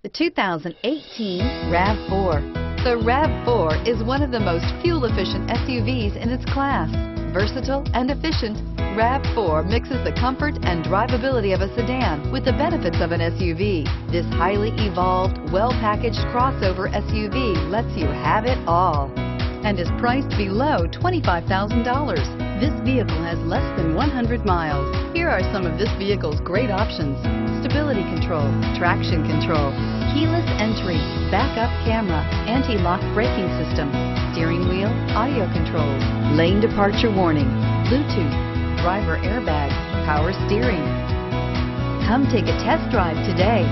The 2018 RAV4. The RAV4 is one of the most fuel-efficient SUVs in its class. Versatile and efficient, RAV4 mixes the comfort and drivability of a sedan with the benefits of an SUV. This highly evolved, well-packaged crossover SUV lets you have it all and is priced below $25,000. This vehicle has less than 100 miles. Here are some of this vehicle's great options: stability control, traction control, keyless entry, backup camera, anti-lock braking system, steering wheel audio controls, lane departure warning, Bluetooth, driver airbag, power steering. Come take a test drive today.